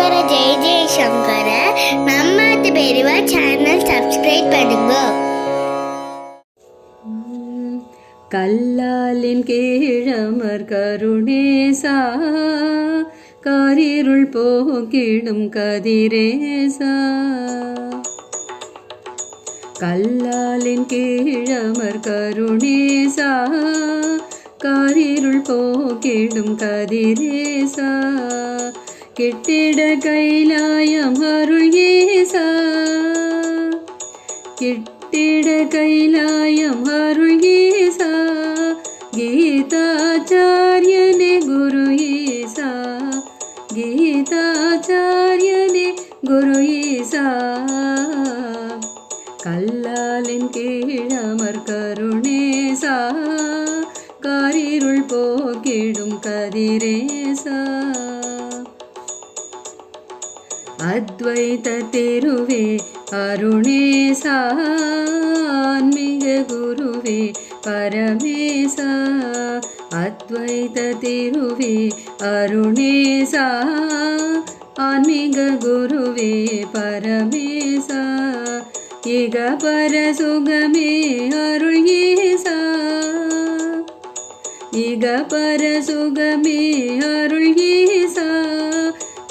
சங்கர ஜெய ஜெய சங்கர. நம்ம பெரியவா channel subscribe பண்ணுங்க. கல்லாலின் கீழமர் கருணேசா, காரிருள் போக்கிடும் கதிரேசா. கல்லாலின் கீழமர் கருணேசா, காரிருள் போக்கிடும் கதிரேசா. கிட்டிட கைலாயம் அருள் ஏசா, கிட்டிட கைலாயம் அருள் ஏசா. கீதாச்சாரியனே குரு ஈசா, கீதாச்சாரியனே குரு ஈசா. கல்லாலின் கீழமர் கருணேசா, காரிருள் போக்கிடும் கதிரேசா. அத்வைத திருவே அருணேசா, ஆன்மீக குருவே பரமேசா. அத்வைத திருவே அருணேசா, ஆன்மீக குருவே பரமேசா. இக பர சுகமே அருள் ஏசா, இக பர சுகமே அருள் ஏசா.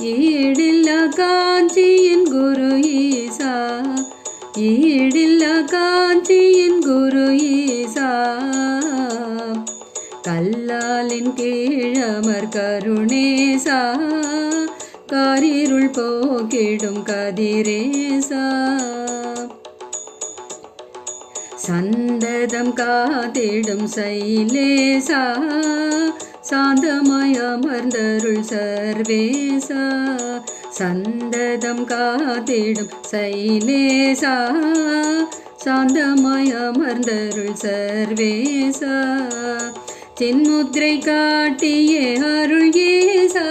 ஈடில்லா காஞ்சியின் குரு ஈசா, ஈடில்லா காஞ்சியின் குரு ஈசா. கல்லாலின் கீழமர் கருணேசா, காரிருள் போக்கிடும் கதிரேசா. சந்ததம் காத்திடும் சைலேசா, சாந்தமாய் அமர்ந்தருள் சர்வேசா. சந்ததம் காத்திடும் சைலேசா, சாந்தமாய் அமர்ந்தருள் சர்வேசா. சின்முத்திரை காட்டியே அருள் ஏசா,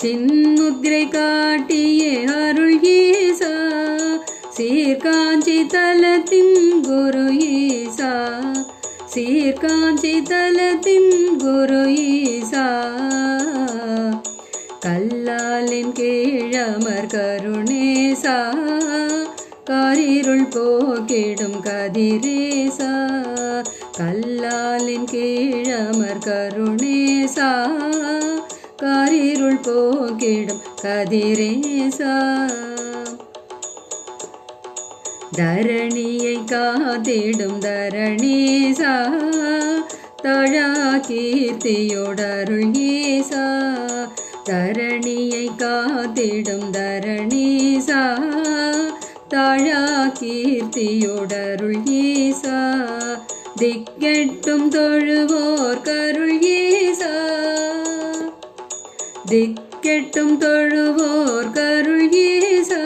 சின்முத்திரை காட்டியே அருள் ஏசா. சீர்காஞ்சி தலத்தின் குரு ஈசா, சீர்காஞ்சி தலத்தின் குரு ஈசா. கல்லாலின் கீழமர் கருணேசா, காரிருள் போக்கிடும் கதிரேசா. கல்லாலின் கீழமர் கருணேசா, காரிருள் போக்கிடும் கதிரேசா. தரணியை காத்திடும் தரணீசா, தழா கீர்த்தியோடருள் ஏசா. தரணியை காத்திடும் தரணீசா, தழா கீர்த்தியோடருள் ஏசா. திக்கெட்டும் தொழுவோர் கருள் ஏசா, திக்கெட்டும் தொழுவோர் கருள் ஏசா.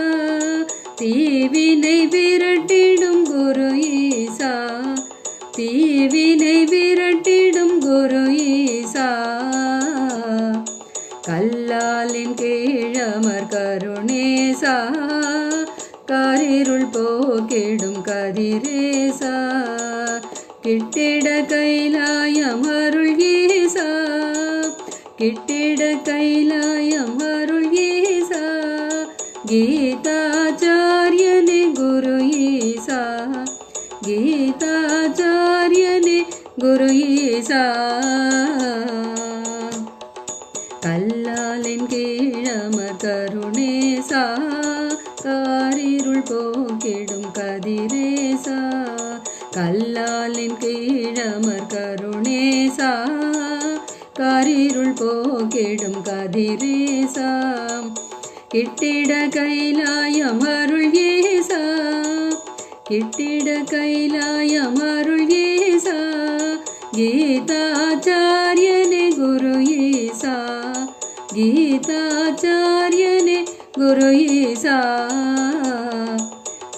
தீவினை விரட்டிடும் குரு ஈசா, தீவினை விரட்டிடும் குரு ஈசா. கல்லாலின் கீழமர் கருணேசா, காரிருள் போக்கிடும் கதிரேசா. கிட்டிட கைலாயம் அருள் ஏசா, கிட்டிட கைலாயம் அருள் ஏசா. கீதாச்சாரியனே குரு ஈசா, கீதாச்சாரியனே குரு ஈசா. கல்லாலின் கீழமர் கருணேசா, காரிருள் போக்கிடும் கதிரேசா. கல்லாலின் கீழமர் கருணேசா, காரிருள் போக்கிடும் கதிரேசா. கிட்டிட கைலாயம் அருள் ஏசா, கிட்டிட கைலாயம் அருள் ஏசா. கீதாச்சாரியனே குரு ஈசா, கீதாச்சாரியனே குரு ஈசா.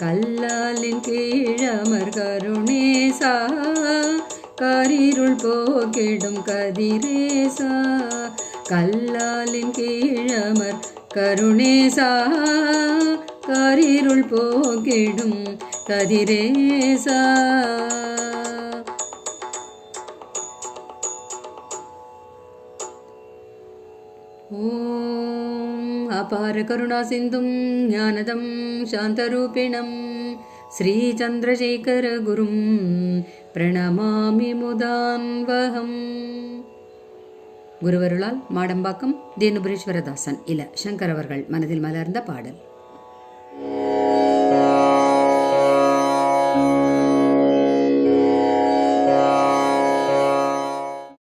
கல்லாலின் கீழமர் கருணேசா, காரிருள் போக்கிடும் கதிரேசா. கல்லாலின் கீழமர் கருணேசா, காரிருள் போக்கிடும் கதிரேசா. ஓம் அபார கருணா சிந்தும் ஞானதம் சாந்தரூபிணம் ஸ்ரீ சந்திரசேகர குரும் பிரணமாமி முதான்வகம். குருவருளால் மாடம்பாக்கம் தேனுபுரீஸ்வரதாசன் இல சங்கர் அவர்கள் மனதில் மலர்ந்த பாடல்.